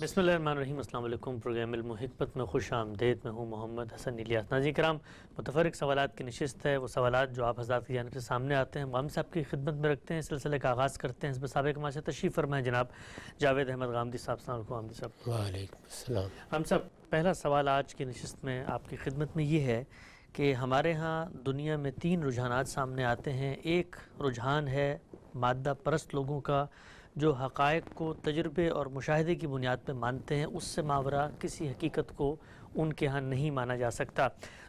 بسم اللہ الرحمن الرحیم۔ السلام علیکم۔ پروگرام علم و حکمت میں خوش آمدید۔ میں ہوں محمد حسن الیاس۔ ناظرین کرام، متفرق سوالات کی نشست ہے۔ وہ سوالات جو آپ حضرات کی جانب سے سامنے آتے ہیں غام صاحب کی خدمت میں رکھتے ہیں۔ سلسلے کا آغاز کرتے ہیں۔ حزب سابق ماشاء تشریف فرمائیں جناب جاوید احمد غامدی صاحب۔ السلام علیکم غامدی صاحب۔ وعلیکم السلام۔ ہم صاحب، پہلا سوال آج کی نشست میں آپ کی خدمت میں یہ ہے کہ ہمارے ہاں دنیا میں 3 رجحانات سامنے آتے ہیں۔ ایک رجحان ہے مادہ پرست لوگوں کا، جو حقائق کو تجربے اور مشاہدے کی بنیاد پہ مانتے ہیں، اس سے ماورا کسی حقیقت کو ان کے ہاں نہیں مانا جا سکتا۔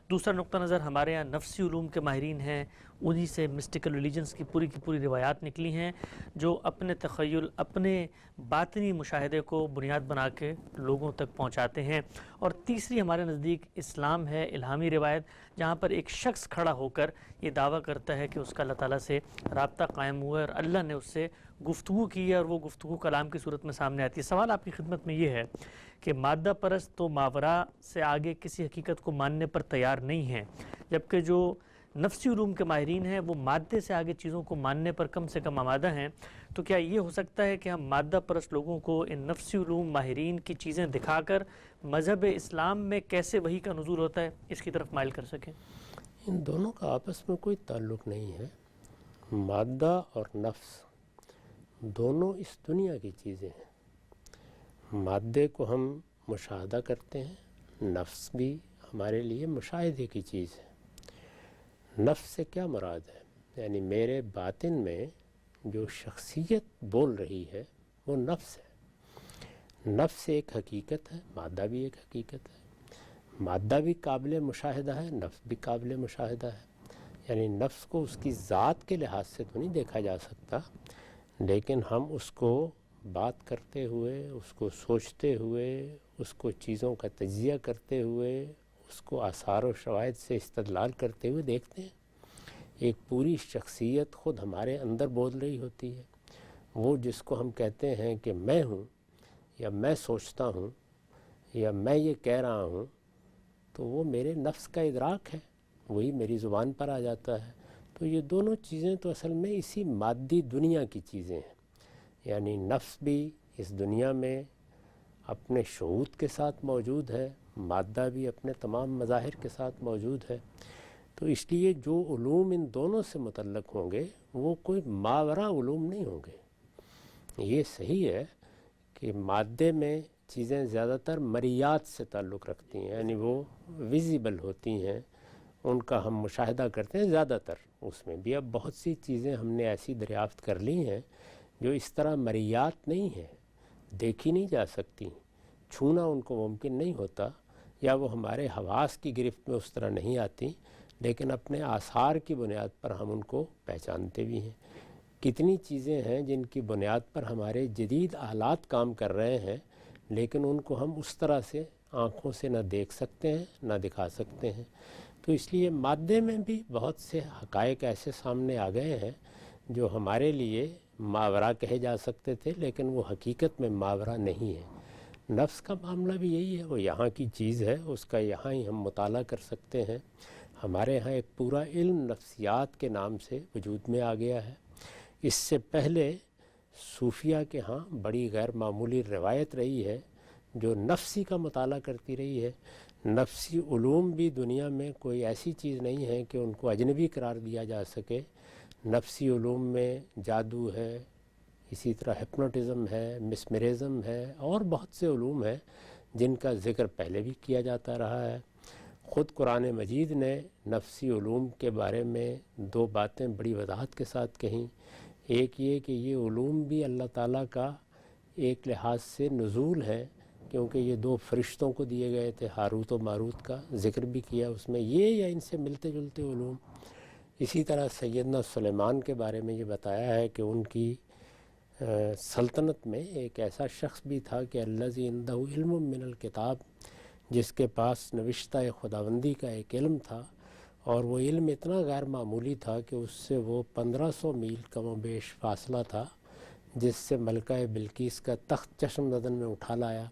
دوسرا نقطہ نظر ہمارے ہاں نفسی علوم کے ماہرین ہیں، انہی سے مسٹیکل ریلیجنز کی پوری روایات نکلی ہیں، جو اپنے تخیل، اپنے باطنی مشاہدے کو بنیاد بنا کے لوگوں تک پہنچاتے ہیں۔ اور تیسری ہمارے نزدیک اسلام ہے، الہامی روایت، جہاں پر ایک شخص کھڑا ہو کر یہ دعویٰ کرتا ہے کہ اس کا اللہ تعالیٰ سے رابطہ قائم ہوا ہے اور اللہ نے اس سے گفتگو کی ہے، اور وہ گفتگو کلام کی صورت میں سامنے آتی ہے۔ سوال آپ کی خدمت میں یہ ہے کہ مادہ پرست تو ماورا سے آگے کسی حقیقت کو ماننے پر تیار نہیں ہیں، جبکہ جو نفسی علوم کے ماہرین ہیں وہ مادے سے آگے چیزوں کو ماننے پر کم سے کم آمادہ ہیں۔ تو کیا یہ ہو سکتا ہے کہ ہم مادہ پرست لوگوں کو ان نفسی علوم ماہرین کی چیزیں دکھا کر مذہب اسلام میں کیسے وحی کا نزول ہوتا ہے اس کی طرف مائل کر سکیں؟ ان دونوں کا آپس میں کوئی تعلق نہیں ہے۔ مادہ اور نفس دونوں اس دنیا کی چیزیں ہیں۔ مادے کو ہم مشاہدہ کرتے ہیں، نفس بھی ہمارے لیے مشاہدے کی چیز ہے۔ نفس سے کیا مراد ہے؟ یعنی میرے باطن میں جو شخصیت بول رہی ہے وہ نفس ہے۔ نفس ایک حقیقت ہے، مادہ بھی ایک حقیقت ہے۔ مادہ بھی قابل مشاہدہ ہے، نفس بھی قابل مشاہدہ ہے۔ یعنی نفس کو اس کی ذات کے لحاظ سے تو نہیں دیکھا جا سکتا، لیکن ہم اس کو بات کرتے ہوئے، اس کو سوچتے ہوئے، اس کو چیزوں کا تجزیہ کرتے ہوئے، اس کو آثار و شواہد سے استدلال کرتے ہوئے دیکھتے ہیں۔ ایک پوری شخصیت خود ہمارے اندر بول رہی ہوتی ہے۔ وہ جس کو ہم کہتے ہیں کہ میں ہوں، یا میں سوچتا ہوں، یا میں یہ کہہ رہا ہوں، تو وہ میرے نفس کا ادراک ہے، وہی میری زبان پر آ جاتا ہے۔ تو یہ دونوں چیزیں تو اصل میں اسی مادی دنیا کی چیزیں ہیں۔ یعنی نفس بھی اس دنیا میں اپنے شعور کے ساتھ موجود ہے، مادہ بھی اپنے تمام مظاہر کے ساتھ موجود ہے۔ تو اس لیے جو علوم ان دونوں سے متعلق ہوں گے وہ کوئی ماورا علوم نہیں ہوں گے۔ یہ صحیح ہے کہ مادے میں چیزیں زیادہ تر مریات سے تعلق رکھتی ہیں، یعنی وہ ویزیبل ہوتی ہیں، ان کا ہم مشاہدہ کرتے ہیں زیادہ تر۔ اس میں بھی اب بہت سی چیزیں ہم نے ایسی دریافت کر لی ہیں جو اس طرح مریات نہیں ہیں، دیکھی نہیں جا سکتی، چھونا ان کو ممکن نہیں ہوتا، یا وہ ہمارے حواس کی گرفت میں اس طرح نہیں آتی، لیکن اپنے آثار کی بنیاد پر ہم ان کو پہچانتے بھی ہیں۔ کتنی چیزیں ہیں جن کی بنیاد پر ہمارے جدید آلات کام کر رہے ہیں، لیکن ان کو ہم اس طرح سے آنکھوں سے نہ دیکھ سکتے ہیں نہ دکھا سکتے ہیں۔ تو اس لیے مادے میں بھی بہت سے حقائق ایسے سامنے آ گئے ہیں جو ہمارے لیے ماورا کہے جا سکتے تھے، لیکن وہ حقیقت میں ماورا نہیں ہے۔ نفس کا معاملہ بھی یہی ہے، وہ یہاں کی چیز ہے، اس کا یہاں ہی ہم مطالعہ کر سکتے ہیں۔ ہمارے ہاں ایک پورا علم نفسیات کے نام سے وجود میں آ گیا ہے۔ اس سے پہلے صوفیہ کے ہاں بڑی غیر معمولی روایت رہی ہے جو نفسی کا مطالعہ کرتی رہی ہے۔ نفسی علوم بھی دنیا میں کوئی ایسی چیز نہیں ہے کہ ان کو اجنبی قرار دیا جا سکے۔ نفسی علوم میں جادو ہے، اسی طرح ہپنوٹزم ہے، مسمرزم ہے، اور بہت سے علوم ہیں جن کا ذکر پہلے بھی کیا جاتا رہا ہے۔ خود قرآن مجید نے نفسی علوم کے بارے میں 2 باتیں بڑی وضاحت کے ساتھ کہیں۔ ایک یہ کہ یہ علوم بھی اللہ تعالیٰ کا ایک لحاظ سے نزول ہے، کیونکہ یہ 2 فرشتوں کو دیے گئے تھے، ہاروت و ماروت کا ذکر بھی کیا اس میں، یہ یا ان سے ملتے جلتے علوم۔ اسی طرح سیدنا سلیمان کے بارے میں یہ بتایا ہے کہ ان کی سلطنت میں ایک ایسا شخص بھی تھا کہ الذی عندہ علم من الکتاب، جس کے پاس نوشتہ خداوندی کا ایک علم تھا، اور وہ علم اتنا غیر معمولی تھا کہ اس سے وہ 1500 میل کم و بیش فاصلہ تھا، جس سے ملکہ بلقیس کا تخت چشم زدن میں اٹھا لایا۔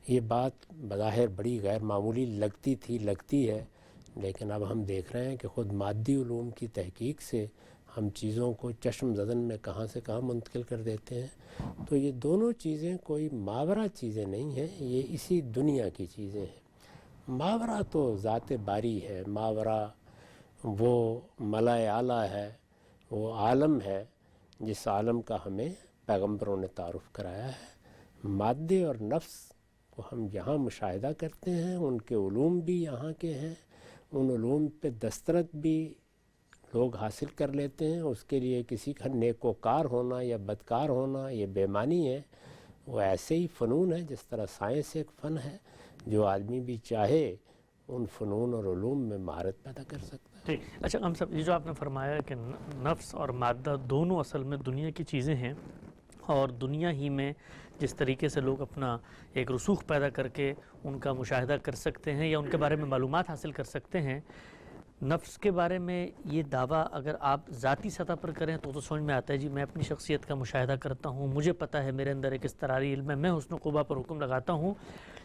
یہ بات بظاہر بڑی غیر معمولی لگتی ہے، لیکن اب ہم دیکھ رہے ہیں کہ خود مادی علوم کی تحقیق سے ہم چیزوں کو چشم زدن میں کہاں سے کہاں منتقل کر دیتے ہیں. تو یہ دونوں چیزیں کوئی ماورا چیزیں نہیں ہیں، یہ اسی دنیا کی چیزیں ہیں. ماورا تو ذات باری ہے، ماورا وہ ملائے اعلیٰ ہے، وہ عالم ہے جس عالم کا ہمیں پیغمبروں نے تعارف کرایا ہے. مادے اور نفس کو ہم یہاں مشاہدہ کرتے ہیں، ان کے علوم بھی یہاں کے ہیں، ان علوم پہ دسترس بھی لوگ حاصل کر لیتے ہیں. اس کے لیے کسی کا نیکوکار ہونا یا بدکار ہونا یہ بےمانی ہے. وہ ایسے ہی فنون ہے جس طرح سائنس ایک فن ہے، جو آدمی بھی چاہے ان فنون اور علوم میں مہارت پیدا کر سکتا ہے. ٹھیک. اچھا ہم سب یہ جو آپ نے فرمایا کہ نفس اور مادہ دونوں اصل میں دنیا کی چیزیں ہیں، اور دنیا ہی میں جس طریقے سے لوگ اپنا ایک رسوخ پیدا کر کے ان کا مشاہدہ کر سکتے ہیں یا ان کے بارے میں معلومات حاصل کر سکتے ہیں، نفس کے بارے میں یہ دعویٰ اگر آپ ذاتی سطح پر کریں تو سمجھ میں آتا ہے جی میں اپنی شخصیت کا مشاہدہ کرتا ہوں، مجھے پتہ ہے میرے اندر ایک استراری علم ہے، میں حسن و قبا پر حکم لگاتا ہوں.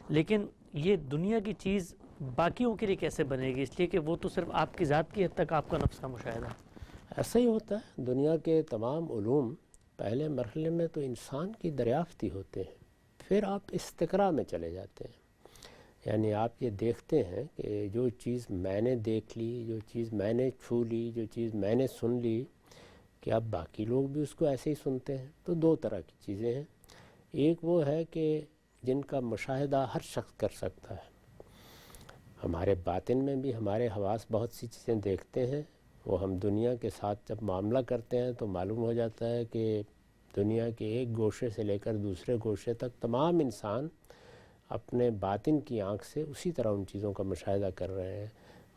لیکن یہ دنیا کی چیز باقیوں کے لیے کیسے بنے گی؟ اس لیے کہ وہ تو صرف آپ کی ذات کی حد تک آپ کا نفس کا مشاہدہ ہے. ایسا ہی ہوتا ہے. دنیا کے تمام علوم پہلے مرحلے میں تو انسان کی دریافتی ہوتے ہیں، پھر آپ استقرا میں چلے جاتے ہیں. یعنی آپ یہ دیکھتے ہیں کہ جو چیز میں نے دیکھ لی، جو چیز میں نے چھو لی، جو چیز میں نے سن لی، کہ اب باقی لوگ بھی اس کو ایسے ہی سنتے ہیں. تو دو طرح کی چیزیں ہیں. ایک وہ ہے کہ جن کا مشاہدہ ہر شخص کر سکتا ہے. ہمارے باطن میں بھی ہمارے حواس بہت سی چیزیں دیکھتے ہیں. وہ ہم دنیا کے ساتھ جب معاملہ کرتے ہیں تو معلوم ہو جاتا ہے کہ دنیا کے ایک گوشے سے لے کر دوسرے گوشے تک تمام انسان اپنے باطن کی آنکھ سے اسی طرح ان چیزوں کا مشاہدہ کر رہے ہیں.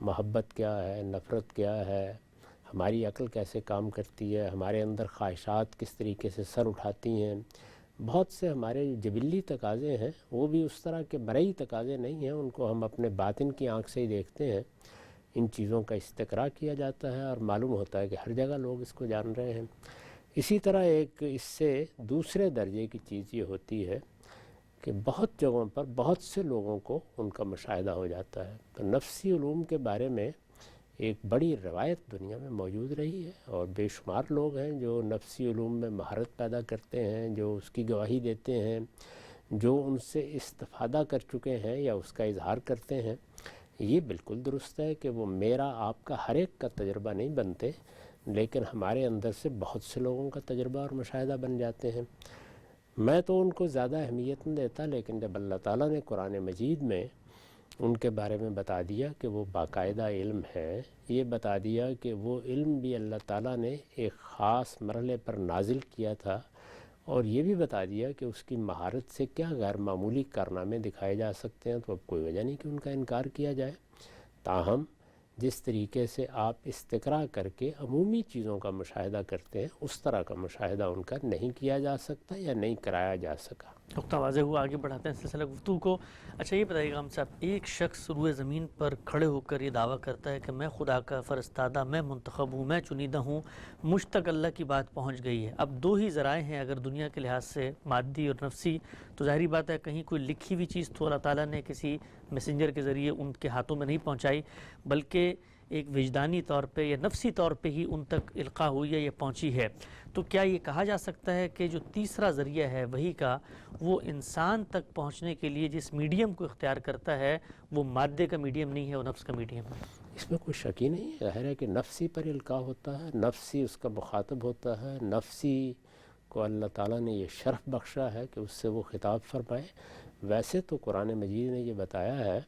محبت کیا ہے، نفرت کیا ہے، ہماری عقل کیسے کام کرتی ہے، ہمارے اندر خواہشات کس طریقے سے سر اٹھاتی ہیں. بہت سے ہمارے جبلی تقاضے ہیں وہ بھی اس طرح کے مرئی تقاضے نہیں ہیں، ان کو ہم اپنے باطن کی آنکھ سے ہی دیکھتے ہیں. ان چیزوں کا استقراء کیا جاتا ہے اور معلوم ہوتا ہے کہ ہر جگہ لوگ اس کو جان رہے ہیں. اسی طرح ایک اس سے دوسرے درجے کی چیز یہ ہوتی ہے کہ بہت جگہوں پر بہت سے لوگوں کو ان کا مشاہدہ ہو جاتا ہے. تو نفسی علوم کے بارے میں ایک بڑی روایت دنیا میں موجود رہی ہے، اور بے شمار لوگ ہیں جو نفسی علوم میں مہارت پیدا کرتے ہیں، جو اس کی گواہی دیتے ہیں، جو ان سے استفادہ کر چکے ہیں یا اس کا اظہار کرتے ہیں. یہ بالکل درست ہے کہ وہ میرا آپ کا ہر ایک کا تجربہ نہیں بنتے، لیکن ہمارے اندر سے بہت سے لوگوں کا تجربہ اور مشاہدہ بن جاتے ہیں. میں تو ان کو زیادہ اہمیت نہیں دیتا، لیکن جب اللہ تعالیٰ نے قرآن مجید میں ان کے بارے میں بتا دیا کہ وہ باقاعدہ علم ہے، یہ بتا دیا کہ وہ علم بھی اللہ تعالیٰ نے ایک خاص مرحلے پر نازل کیا تھا، اور یہ بھی بتا دیا کہ اس کی مہارت سے کیا غیر معمولی کارنامے دکھائے جا سکتے ہیں، تو اب کوئی وجہ نہیں کہ ان کا انکار کیا جائے. تاہم جس طریقے سے آپ استقراء کر کے عمومی چیزوں کا مشاہدہ کرتے ہیں، اس طرح کا مشاہدہ ان کا نہیں کیا جا سکتا یا نہیں کرایا جا سکا. نقطہ واضح ہوا، آگے بڑھاتے ہیں سلسلہ گفتگو کو. اچھا یہ بتائیے گا ہم صاحب، ایک شخص روئے زمین پر کھڑے ہو کر یہ دعویٰ کرتا ہے کہ میں خدا کا فرستادہ، میں منتخب ہوں، میں چنیدہ ہوں، مجھ تک اللہ کی بات پہنچ گئی ہے. اب دو ہی ذرائع ہیں اگر دنیا کے لحاظ سے، مادی اور نفسی. تو ظاہری بات ہے کہیں کوئی لکھی ہوئی چیز تو اللہ تعالیٰ نے کسی میسنجر کے ذریعے ان کے ہاتھوں میں نہیں پہنچائی، بلکہ ایک وجدانی طور پہ یا نفسی طور پہ ہی ان تک القاء ہوئی ہے یا پہنچی ہے. تو کیا یہ کہا جا سکتا ہے کہ جو تیسرا ذریعہ ہے وحی کا، وہ انسان تک پہنچنے کے لیے جس میڈیم کو اختیار کرتا ہے وہ مادے کا میڈیم نہیں ہے، وہ نفس کا میڈیم ہے؟ اس میں کوئی شک ہی نہیں ہے. ظاہر ہے کہ نفسی پر القاء ہوتا ہے، نفسی اس کا مخاطب ہوتا ہے، نفسی کو اللہ تعالیٰ نے یہ شرف بخشا ہے کہ اس سے وہ خطاب فرمائے. ویسے تو قرآن مجید نے یہ بتایا ہے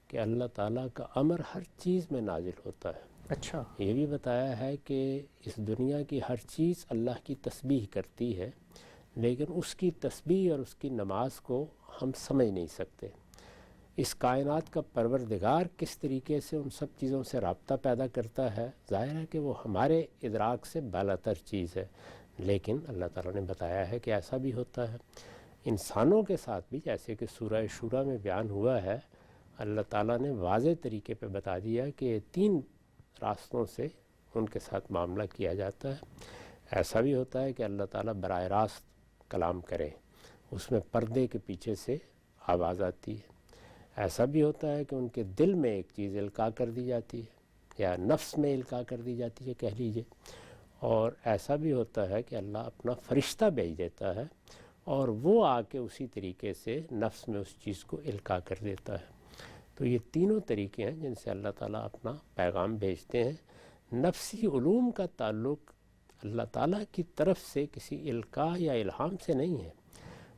کہ اللہ تعالیٰ کا امر ہر چیز میں نازل ہوتا ہے. اچھا. یہ بھی بتایا ہے کہ اس دنیا کی ہر چیز اللہ کی تسبیح کرتی ہے، لیکن اس کی تسبیح اور اس کی نماز کو ہم سمجھ نہیں سکتے. اس کائنات کا پروردگار کس طریقے سے ان سب چیزوں سے رابطہ پیدا کرتا ہے، ظاہر ہے کہ وہ ہمارے ادراک سے بالاتر چیز ہے، لیکن اللہ تعالیٰ نے بتایا ہے کہ ایسا بھی ہوتا ہے. انسانوں کے ساتھ بھی، جیسے کہ سورہ شورى میں بیان ہوا ہے، اللہ تعالیٰ نے واضح طریقے پہ بتا دیا کہ 3 راستوں سے ان کے ساتھ معاملہ کیا جاتا ہے. ایسا بھی ہوتا ہے کہ اللہ تعالیٰ براہ راست کلام کرے، اس میں پردے کے پیچھے سے آواز آتی ہے. ایسا بھی ہوتا ہے کہ ان کے دل میں ایک چیز القاء کر دی جاتی ہے، یا نفس میں القاء کر دی جاتی ہے کہہ لیجئے، اور ایسا بھی ہوتا ہے کہ اللہ اپنا فرشتہ بھیج دیتا ہے اور وہ آ کے اسی طریقے سے نفس میں اس چیز کو القاء کر دیتا ہے۔ تو یہ تینوں طریقے ہیں جن سے اللہ تعالیٰ اپنا پیغام بھیجتے ہیں۔ نفسی علوم کا تعلق اللہ تعالیٰ کی طرف سے کسی القاء یا الہام سے نہیں ہے۔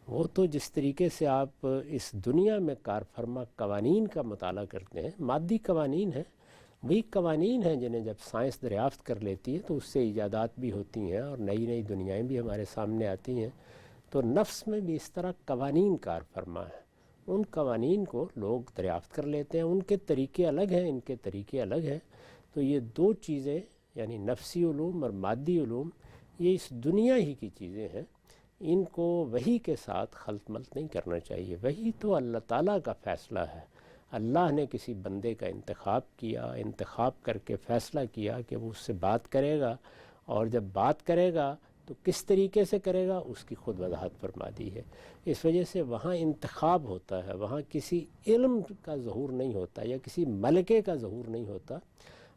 وہ تو جس طریقے سے آپ اس دنیا میں کار فرما قوانین کا مطالعہ کرتے ہیں، مادی قوانین ہیں، وہی قوانین ہیں جنہیں جب سائنس دریافت کر لیتی ہے تو اس سے ایجادات بھی ہوتی ہیں اور نئی نئی دنیایں بھی ہمارے سامنے آتی ہیں۔ تو نفس میں بھی اس طرح قوانین کار فرما ہیں، ان قوانین کو لوگ دریافت کر لیتے ہیں، ان کے طریقے الگ ہیں، ان کے طریقے الگ ہیں۔ تو یہ دو چیزیں یعنی نفسی علوم اور مادی علوم یہ اس دنیا ہی کی چیزیں ہیں، ان کو وحی کے ساتھ خلط ملط نہیں کرنا چاہیے۔ وحی تو اللہ تعالیٰ کا فیصلہ ہے، اللہ نے کسی بندے کا انتخاب کر کے فیصلہ کیا کہ وہ اس سے بات کرے گا، اور جب بات کرے گا تو کس طریقے سے کرے گا اس کی خود وضاحت فرما دی ہے۔ اس وجہ سے وہاں انتخاب ہوتا ہے، وہاں کسی علم کا ظہور نہیں ہوتا یا کسی ملکے کا ظہور نہیں ہوتا۔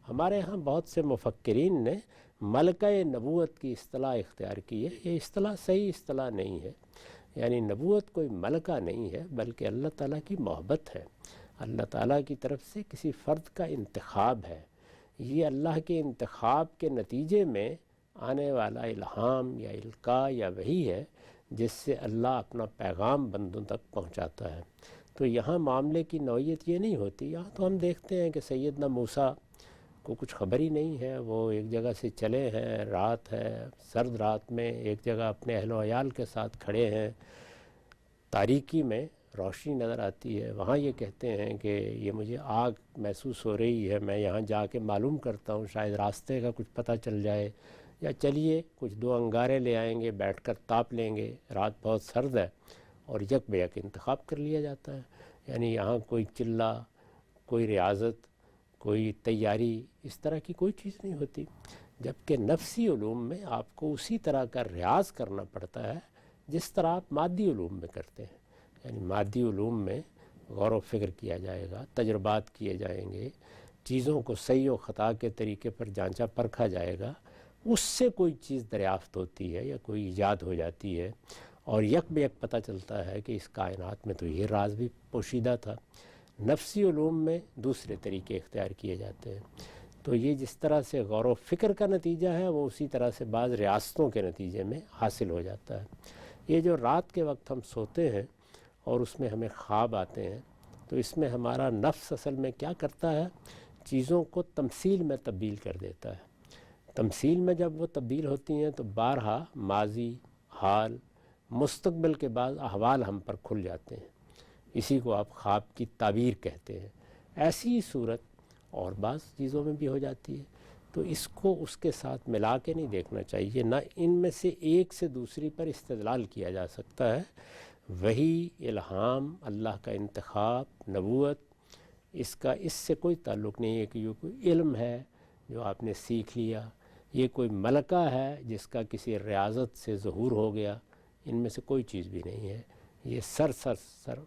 ہمارے ہاں بہت سے مفکرین نے ملکہ نبوت کی اصطلاح اختیار کی ہے، یہ اصطلاح صحیح اصطلاح نہیں ہے۔ یعنی نبوت کوئی ملکہ نہیں ہے بلکہ اللہ تعالیٰ کی محبت ہے، اللہ تعالیٰ کی طرف سے کسی فرد کا انتخاب ہے۔ یہ اللہ کے انتخاب کے نتیجے میں آنے والا الہام یا القاء یا وحی ہے جس سے اللہ اپنا پیغام بندوں تک پہنچاتا ہے۔ تو یہاں معاملے کی نوعیت یہ نہیں ہوتی۔ یہاں تو ہم دیکھتے ہیں کہ سیدنا موسیٰ کو کچھ خبر ہی نہیں ہے، وہ ایک جگہ سے چلے ہیں، رات ہے، سرد رات میں ایک جگہ اپنے اہل و عیال کے ساتھ کھڑے ہیں، تاریکی میں روشنی نظر آتی ہے، وہاں یہ کہتے ہیں کہ یہ مجھے آگ محسوس ہو رہی ہے، میں یہاں جا کے معلوم کرتا ہوں، شاید راستے کا کچھ پتہ چل جائے، یا چلیے کچھ دو انگارے لے آئیں گے، بیٹھ کر تاپ لیں گے، رات بہت سرد ہے، اور یک بے یک انتخاب کر لیا جاتا ہے۔ یعنی یہاں کوئی چلہ، کوئی ریاضت، کوئی تیاری، اس طرح کی کوئی چیز نہیں ہوتی۔ جبکہ نفسی علوم میں آپ کو اسی طرح کا ریاض کرنا پڑتا ہے جس طرح آپ مادی علوم میں کرتے ہیں۔ یعنی مادی علوم میں غور و فکر کیا جائے گا، تجربات کیے جائیں گے، چیزوں کو صحیح و خطا کے طریقے پر جانچا پرکھا جائے گا، اس سے کوئی چیز دریافت ہوتی ہے یا کوئی ایجاد ہو جاتی ہے، اور یک بے یک پتہ چلتا ہے کہ اس کائنات میں تو یہ راز بھی پوشیدہ تھا۔ نفسی علوم میں دوسرے طریقے اختیار کیے جاتے ہیں۔ تو یہ جس طرح سے غور و فکر کا نتیجہ ہے وہ اسی طرح سے بعض ریاستوں کے نتیجے میں حاصل ہو جاتا ہے۔ یہ جو رات کے وقت ہم سوتے ہیں اور اس میں ہمیں خواب آتے ہیں، تو اس میں ہمارا نفس اصل میں کیا کرتا ہے، چیزوں کو تمثیل میں تبدیل کر دیتا ہے۔ تمثیل میں جب وہ تبدیل ہوتی ہیں تو بارہا ماضی، حال، مستقبل کے بعد احوال ہم پر کھل جاتے ہیں، اسی کو آپ خواب کی تعبیر کہتے ہیں۔ ایسی ہی صورت اور بعض چیزوں میں بھی ہو جاتی ہے، تو اس کو اس کے ساتھ ملا کے نہیں دیکھنا چاہیے، نہ ان میں سے ایک سے دوسری پر استدلال کیا جا سکتا ہے۔ وہی، الہام، اللہ کا انتخاب، نبوت، اس سے کوئی تعلق نہیں ہے کہ یہ کوئی علم ہے جو آپ نے سیکھ لیا، یہ کوئی ملکہ ہے جس کا کسی ریاضت سے ظہور ہو گیا، ان میں سے کوئی چیز بھی نہیں ہے، یہ سر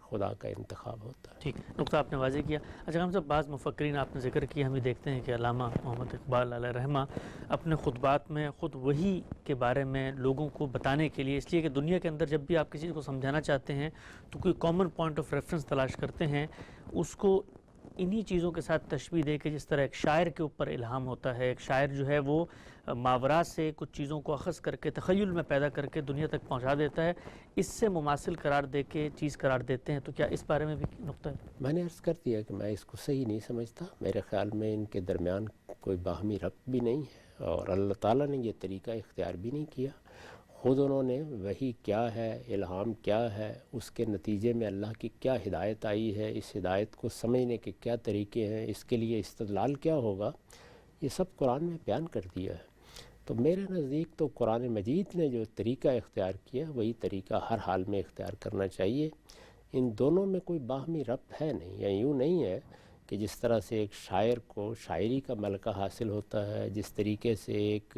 خدا کا انتخاب ہوتا ہے۔ ٹھیک، نقطہ آپ نے واضح کیا۔ اچھا ہم سب بعض مفکرین آپ نے ذکر کیا، ہم بھی دیکھتے ہیں کہ علامہ محمد اقبال علیہ رحمہ اپنے خطبات میں خود وحی کے بارے میں لوگوں کو بتانے کے لیے، اس لیے کہ دنیا کے اندر جب بھی آپ کسی کو سمجھانا چاہتے ہیں تو کوئی کامن پوائنٹ آف ریفرنس تلاش کرتے ہیں، اس کو انہی چیزوں کے ساتھ تشبیہ دے کے، جس طرح ایک شاعر کے اوپر الہام ہوتا ہے، ایک شاعر جو ہے وہ ماورا سے کچھ چیزوں کو اخذ کر کے تخیل میں پیدا کر کے دنیا تک پہنچا دیتا ہے، اس سے مماثل قرار دے کے چیز قرار دیتے ہیں۔ تو کیا اس بارے میں بھی نقطہ ہے؟ میں نے عرض کر دیا کہ میں اس کو صحیح نہیں سمجھتا، میرے خیال میں ان کے درمیان کوئی باہمی ربط بھی نہیں ہے، اور اللہ تعالیٰ نے یہ طریقہ اختیار بھی نہیں کیا۔ خود انہوں نے وحی کیا ہے، الہام کیا ہے، اس کے نتیجے میں اللہ کی کیا ہدایت آئی ہے، اس ہدایت کو سمجھنے کے کیا طریقے ہیں، اس کے لیے استدلال کیا ہوگا، یہ سب قرآن میں بیان کر دیا ہے۔ تو میرے نزدیک تو قرآن مجید نے جو طریقہ اختیار کیا وہی طریقہ ہر حال میں اختیار کرنا چاہیے۔ ان دونوں میں کوئی باہمی ربط ہے نہیں، یا یوں نہیں ہے کہ جس طرح سے ایک شاعر کو شاعری کا ملکہ حاصل ہوتا ہے، جس طریقے سے ایک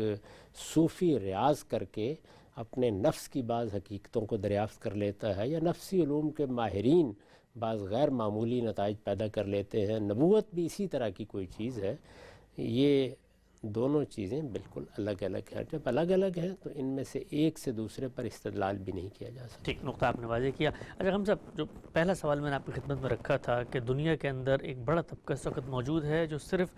صوفی ریاض کر کے اپنے نفس کی بعض حقیقتوں کو دریافت کر لیتا ہے، یا نفسی علوم کے ماہرین بعض غیر معمولی نتائج پیدا کر لیتے ہیں، نبوت بھی اسی طرح کی کوئی چیز ہے۔ یہ دونوں چیزیں بالکل الگ الگ ہیں. جب الگ الگ ہیں تو ان میں سے ایک سے دوسرے پر استدلال بھی نہیں کیا جا سکتا. ٹھیک نقطہ آپ نے واضح کیا. اچھا ہم صاحب جو پہلا سوال میں نے آپ کی خدمت میں رکھا تھا کہ دنیا کے اندر ایک بڑا طبقہ اس وقت موجود ہے جو صرف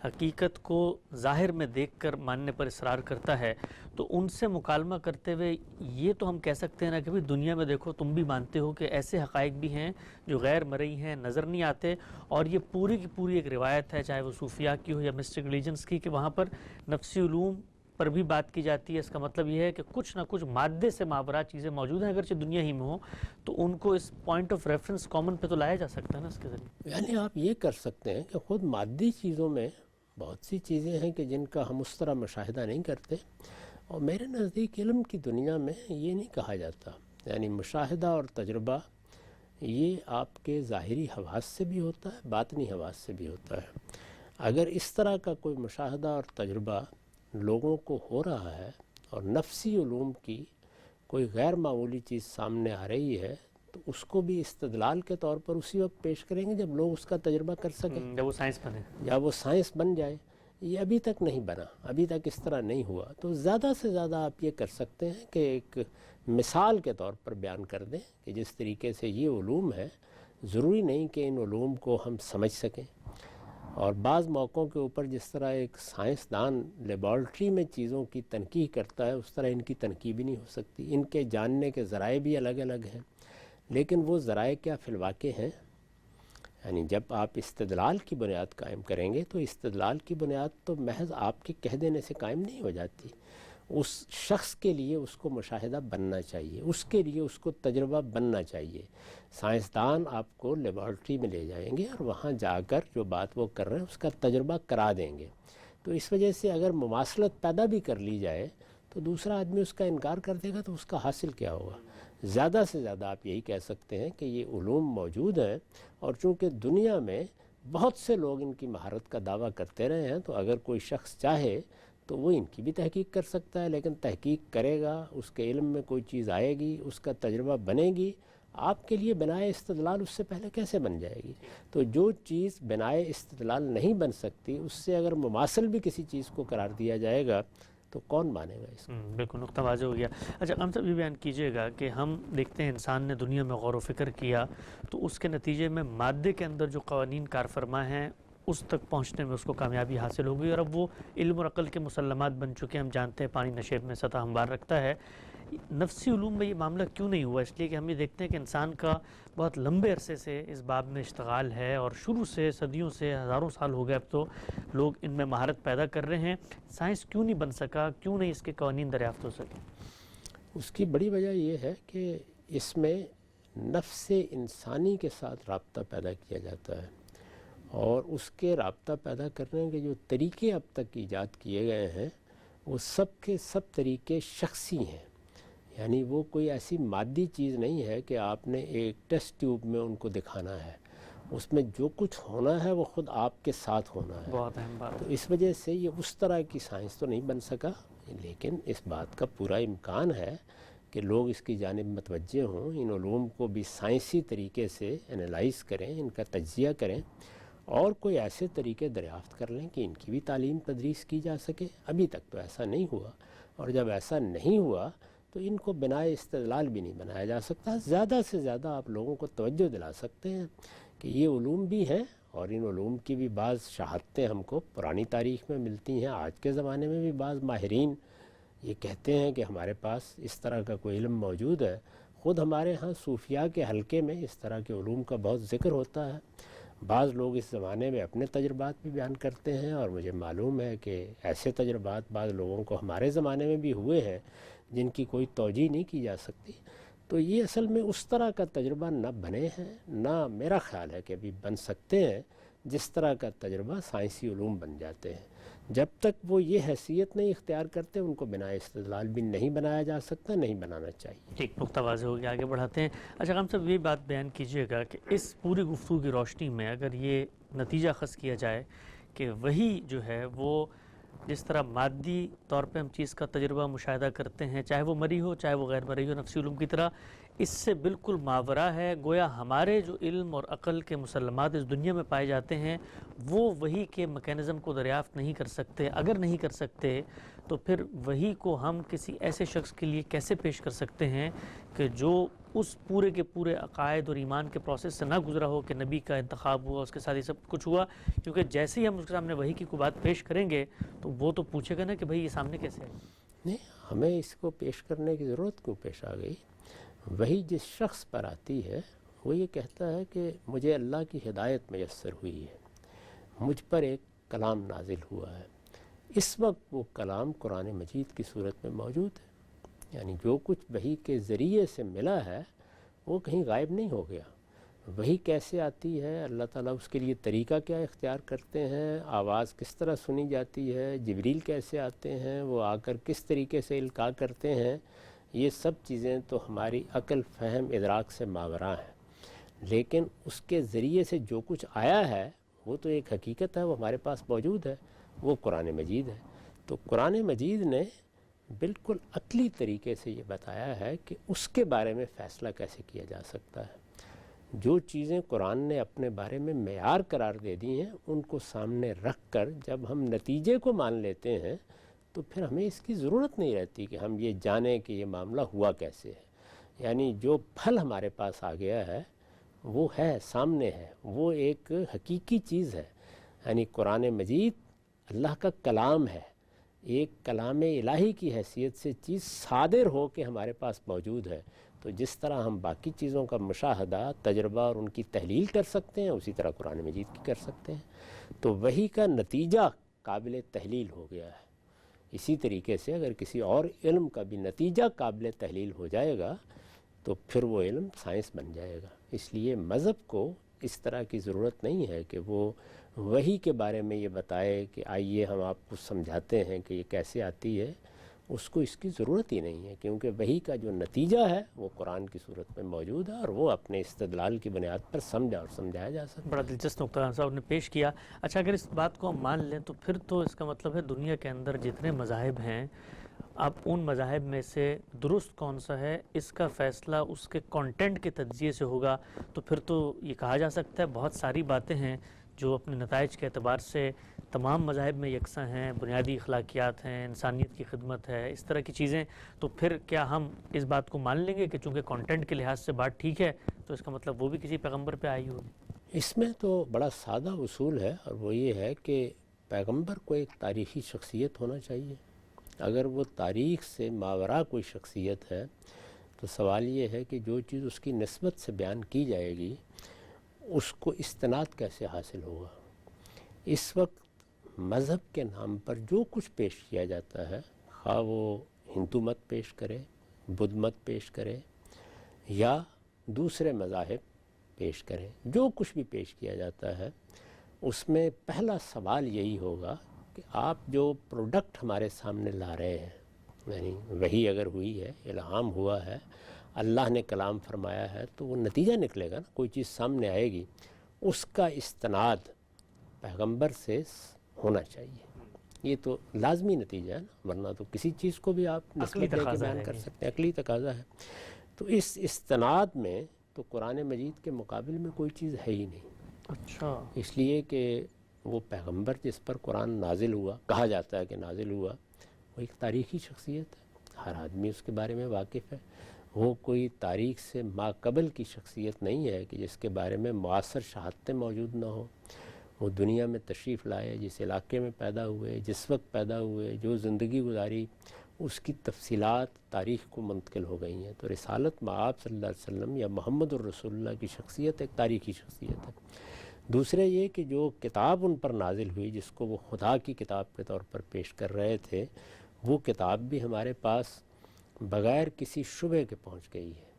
حقیقت کو ظاہر میں دیکھ کر ماننے پر اصرار کرتا ہے، تو ان سے مکالمہ کرتے ہوئے یہ تو ہم کہہ سکتے ہیں نا کہ بھئی دنیا میں دیکھو تم بھی مانتے ہو کہ ایسے حقائق بھی ہیں جو غیر مرئی ہیں، نظر نہیں آتے، اور یہ پوری کی پوری ایک روایت ہے چاہے وہ صوفیاء کی ہو یا مسٹک ریلیجنس کی، کہ وہاں پر نفسی علوم پر بھی بات کی جاتی ہے. اس کا مطلب یہ ہے کہ کچھ نہ کچھ مادے سے ماورا چیزیں موجود ہیں، اگرچہ دنیا ہی میں ہوں، تو ان کو اس پوائنٹ آف ریفرنس کامن پہ تو لایا جا سکتا ہے نا اس کے ذریعے. یعنی آپ یہ کر سکتے ہیں کہ خود مادی چیزوں میں بہت سی چیزیں ہیں کہ جن کا ہم اس طرح مشاہدہ نہیں کرتے، اور میرے نزدیک علم کی دنیا میں یہ نہیں کہا جاتا. یعنی مشاہدہ اور تجربہ یہ آپ کے ظاہری حواس سے بھی ہوتا ہے، باطنی حواس سے بھی ہوتا ہے. اگر اس طرح کا کوئی مشاہدہ اور تجربہ لوگوں کو ہو رہا ہے اور نفسی علوم کی کوئی غیر معمولی چیز سامنے آ رہی ہے، تو اس کو بھی استدلال کے طور پر اسی وقت پیش کریں گے جب لوگ اس کا تجربہ کر سکیں، جب وہ سائنس بنے. یا وہ سائنس بن جائے. یہ ابھی تک نہیں بنا، ابھی تک اس طرح نہیں ہوا. تو زیادہ سے زیادہ آپ یہ کر سکتے ہیں کہ ایک مثال کے طور پر بیان کر دیں کہ جس طریقے سے یہ علوم ہے، ضروری نہیں کہ ان علوم کو ہم سمجھ سکیں. اور بعض موقعوں کے اوپر جس طرح ایک سائنسدان لیبارٹری میں چیزوں کی تنقیح کرتا ہے، اس طرح ان کی تنقیح بھی نہیں ہو سکتی. ان کے جاننے کے ذرائع بھی الگ الگ ہیں، لیکن وہ ذرائع کیا فی الواقع ہیں؟ یعنی جب آپ استدلال کی بنیاد قائم کریں گے تو استدلال کی بنیاد تو محض آپ کے کہہ دینے سے قائم نہیں ہو جاتی. اس شخص کے لیے اس کو مشاہدہ بننا چاہیے، اس کے لیے اس کو تجربہ بننا چاہیے. سائنسدان آپ کو لیبارٹری میں لے جائیں گے اور وہاں جا کر جو بات وہ کر رہے ہیں اس کا تجربہ کرا دیں گے. تو اس وجہ سے اگر مماثلت پیدا بھی کر لی جائے تو دوسرا آدمی اس کا انکار کر دے گا تو اس کا حاصل کیا ہوگا؟ زیادہ سے زیادہ آپ یہی کہہ سکتے ہیں کہ یہ علوم موجود ہیں، اور چونکہ دنیا میں بہت سے لوگ ان کی مہارت کا دعویٰ کرتے رہے ہیں، تو اگر کوئی شخص چاہے تو وہ ان کی بھی تحقیق کر سکتا ہے. لیکن تحقیق کرے گا، اس کے علم میں کوئی چیز آئے گی، اس کا تجربہ بنے گی، آپ کے لیے بنائے استدلال اس سے پہلے کیسے بن جائے گی؟ تو جو چیز بنائے استدلال نہیں بن سکتی، اس سے اگر مماثل بھی کسی چیز کو قرار دیا جائے گا تو کون مانے گا اس کو؟ بالکل نقطہ واضح ہو گیا. اچھا ہم سب یہ بیان کیجئے گا کہ ہم دیکھتے ہیں انسان نے دنیا میں غور و فکر کیا تو اس کے نتیجے میں مادے کے اندر جو قوانین کار فرما ہیں اس تک پہنچنے میں اس کو کامیابی حاصل ہو گئی، اور اب وہ علم اور عقل کے مسلمات بن چکے ہیں. ہم جانتے ہیں پانی نشیب میں سطح ہموار رکھتا ہے. نفسی علوم میں یہ معاملہ کیوں نہیں ہوا؟ اس لیے کہ ہم یہ دیکھتے ہیں کہ انسان کا بہت لمبے عرصے سے اس باب میں اشتغال ہے، اور شروع سے صدیوں سے ہزاروں سال ہو گئے اب تو لوگ ان میں مہارت پیدا کر رہے ہیں. سائنس کیوں نہیں بن سکا؟ کیوں نہیں اس کے قوانین دریافت ہو سکے؟ اس کی بڑی وجہ یہ ہے کہ اس میں نفس انسانی کے ساتھ رابطہ پیدا کیا جاتا ہے، اور اس کے رابطہ پیدا کرنے کے جو طریقے اب تک ایجاد کیے گئے ہیں وہ سب کے سب طریقے شخصی ہیں. یعنی وہ کوئی ایسی مادی چیز نہیں ہے کہ آپ نے ایک ٹیسٹ ٹیوب میں ان کو دکھانا ہے. اس میں جو کچھ ہونا ہے وہ خود آپ کے ساتھ ہونا ہے. بہت اہم بات. تو اس وجہ سے یہ اس طرح کی سائنس تو نہیں بن سکا، لیکن اس بات کا پورا امکان ہے کہ لوگ اس کی جانب متوجہ ہوں، ان علوم کو بھی سائنسی طریقے سے انالائز کریں، ان کا تجزیہ کریں، اور کوئی ایسے طریقے دریافت کر لیں کہ ان کی بھی تعلیم تدریس کی جا سکے. ابھی تک تو ایسا نہیں ہوا، اور جب ایسا نہیں ہوا تو ان کو بنائے استدلال بھی نہیں بنایا جا سکتا. زیادہ سے زیادہ آپ لوگوں کو توجہ دلا سکتے ہیں کہ یہ علوم بھی ہیں، اور ان علوم کی بھی بعض شہادتیں ہم کو پرانی تاریخ میں ملتی ہیں. آج کے زمانے میں بھی بعض ماہرین یہ کہتے ہیں کہ ہمارے پاس اس طرح کا کوئی علم موجود ہے. خود ہمارے ہاں صوفیاء کے حلقے میں اس طرح کے علوم کا بہت ذکر ہوتا ہے. بعض لوگ اس زمانے میں اپنے تجربات بھی بیان کرتے ہیں، اور مجھے معلوم ہے کہ ایسے تجربات بعض لوگوں کو ہمارے زمانے میں بھی ہوئے ہیں جن کی کوئی توجیہ نہیں کی جا سکتی. تو یہ اصل میں اس طرح کا تجربہ نہ بنے ہیں، نہ میرا خیال ہے کہ ابھی بن سکتے ہیں جس طرح کا تجربہ سائنسی علوم بن جاتے ہیں. جب تک وہ یہ حیثیت نہیں اختیار کرتے ان کو بنا استدلال بھی نہیں بنایا جا سکتا، نہیں بنانا چاہیے. ٹھیک نقطہ واضح ہو گیا، آگے بڑھاتے ہیں. اچھا ہم سب یہ بات بیان کیجئے گا کہ اس پوری گفتگو کی روشنی میں اگر یہ نتیجہ خاص کیا جائے کہ وہی جو ہے وہ جس طرح مادی طور پہ ہم چیز کا تجربہ مشاہدہ کرتے ہیں، چاہے وہ مری ہو چاہے وہ غیر مری ہو، نفسی علوم کی طرح اس سے بالکل ماورا ہے، گویا ہمارے جو علم اور عقل کے مسلمات اس دنیا میں پائے جاتے ہیں وہ وحی کے میکینزم کو دریافت نہیں کر سکتے. اگر نہیں کر سکتے تو پھر وحی کو ہم کسی ایسے شخص کے لیے کیسے پیش کر سکتے ہیں کہ جو اس پورے کے پورے عقائد اور ایمان کے پروسیس سے نہ گزرا ہو کہ نبی کا انتخاب ہوا، اس کے ساتھ یہ سب کچھ ہوا. کیونکہ جیسے ہی ہم اس کے سامنے وحی کی کوئی بات پیش کریں گے تو وہ تو پوچھے گا نا کہ بھئی یہ سامنے کیسے ہے. نہیں، ہمیں اس کو پیش کرنے کی ضرورت کیوں پیش آ گئی؟ وہی جس شخص پر آتی ہے وہ یہ کہتا ہے کہ مجھے اللہ کی ہدایت میسر ہوئی ہے، مجھ پر ایک کلام نازل ہوا ہے. اس وقت وہ کلام قرآن مجید کی صورت میں موجود ہے. یعنی جو کچھ وحی کے ذریعے سے ملا ہے وہ کہیں غائب نہیں ہو گیا. وحی کیسے آتی ہے، اللہ تعالیٰ اس کے لیے طریقہ کیا اختیار کرتے ہیں، آواز کس طرح سنی جاتی ہے، جبریل کیسے آتے ہیں، وہ آ کر کس طریقے سے القاء کرتے ہیں، یہ سب چیزیں تو ہماری عقل، فہم، ادراک سے ماوراء ہیں. لیکن اس کے ذریعے سے جو کچھ آیا ہے وہ تو ایک حقیقت ہے، وہ ہمارے پاس موجود ہے، وہ قرآن مجید ہے. تو قرآن مجید نے بالکل عقلی طریقے سے یہ بتایا ہے کہ اس کے بارے میں فیصلہ کیسے کیا جا سکتا ہے. جو چیزیں قرآن نے اپنے بارے میں معیار قرار دے دی ہیں ان کو سامنے رکھ کر جب ہم نتیجے کو مان لیتے ہیں تو پھر ہمیں اس کی ضرورت نہیں رہتی کہ ہم یہ جانیں کہ یہ معاملہ ہوا کیسے ہے. یعنی جو پھل ہمارے پاس آ گیا ہے وہ ہے، سامنے ہے، وہ ایک حقیقی چیز ہے. یعنی قرآن مجید اللہ کا کلام ہے، ایک کلام الہی کی حیثیت سے چیز صادر ہو کے ہمارے پاس موجود ہے. تو جس طرح ہم باقی چیزوں کا مشاہدہ، تجربہ اور ان کی تحلیل کر سکتے ہیں اسی طرح قرآن مجید کی کر سکتے ہیں. تو وحی کا نتیجہ قابل تحلیل ہو گیا ہے. اسی طریقے سے اگر کسی اور علم کا بھی نتیجہ قابل تحلیل ہو جائے گا تو پھر وہ علم سائنس بن جائے گا. اس لیے مذہب کو اس طرح کی ضرورت نہیں ہے کہ وہ وحی کے بارے میں یہ بتائے کہ آئیے ہم آپ کو سمجھاتے ہیں کہ یہ کیسے آتی ہے. اس کو اس کی ضرورت ہی نہیں ہے، کیونکہ وحی کا جو نتیجہ ہے وہ قرآن کی صورت میں موجود ہے اور وہ اپنے استدلال کی بنیاد پر سمجھا اور سمجھایا جا سکتا ہے. بڑا دلچسپ نقطہ صاحب نے پیش کیا. اچھا، اگر اس بات کو ہم مان لیں تو پھر تو اس کا مطلب ہے دنیا کے اندر جتنے مذاہب ہیں اب ان مذاہب میں سے درست کون سا ہے اس کا فیصلہ اس کے کانٹینٹ کے تجزیے سے ہوگا. تو پھر تو یہ کہا جا سکتا ہے بہت ساری باتیں ہیں جو اپنے نتائج کے اعتبار سے تمام مذاہب میں یکساں ہیں، بنیادی اخلاقیات ہیں، انسانیت کی خدمت ہے، اس طرح کی چیزیں. تو پھر کیا ہم اس بات کو مان لیں گے کہ چونکہ کانٹینٹ کے لحاظ سے بات ٹھیک ہے تو اس کا مطلب وہ بھی کسی پیغمبر پہ آئی ہوگی؟ اس میں تو بڑا سادہ اصول ہے اور وہ یہ ہے کہ پیغمبر کو ایک تاریخی شخصیت ہونا چاہیے. اگر وہ تاریخ سے ماوراء کوئی شخصیت ہے تو سوال یہ ہے کہ جو چیز اس کی نسبت سے بیان کی جائے گی اس کو استناد کیسے حاصل ہوگا. اس وقت مذہب کے نام پر جو کچھ پیش کیا جاتا ہے، خواہ وہ ہندو مت پیش کرے، بدھ مت پیش کرے یا دوسرے مذاہب پیش کریں، جو کچھ بھی پیش کیا جاتا ہے اس میں پہلا سوال یہی ہوگا کہ آپ جو پروڈکٹ ہمارے سامنے لا رہے ہیں، یعنی وحی اگر ہوئی ہے، الہام ہوا ہے، اللہ نے کلام فرمایا ہے تو وہ نتیجہ نکلے گا نا. کوئی چیز سامنے آئے گی اس کا استناد پیغمبر سے ہونا چاہیے. یہ تو لازمی نتیجہ ہے نا، ورنہ تو کسی چیز کو بھی آپ نسبت دے کے بیان کر سکتے ہیں. عقلی تقاضا ہے. تو اس استناد میں تو قرآن مجید کے مقابل میں کوئی چیز ہے ہی نہیں. اچھا، اس لیے کہ وہ پیغمبر جس پر قرآن نازل ہوا، کہا جاتا ہے کہ نازل ہوا، وہ ایک تاریخی شخصیت ہے. ہر آدمی اس کے بارے میں واقف ہے. وہ کوئی تاریخ سے ما قبل کی شخصیت نہیں ہے کہ جس کے بارے میں معاصر شہادتیں موجود نہ ہوں. وہ دنیا میں تشریف لائے، جس علاقے میں پیدا ہوئے، جس وقت پیدا ہوئے، جو زندگی گزاری، اس کی تفصیلات تاریخ کو منتقل ہو گئی ہیں. تو رسالت مآب صلی اللہ علیہ وسلم یا محمد الرسول اللہ کی شخصیت ایک تاریخی شخصیت ہے. دوسرے یہ کہ جو کتاب ان پر نازل ہوئی جس کو وہ خدا کی کتاب کے طور پر پیش کر رہے تھے، وہ کتاب بھی ہمارے پاس بغیر کسی شبہ کے پہنچ گئی ہے.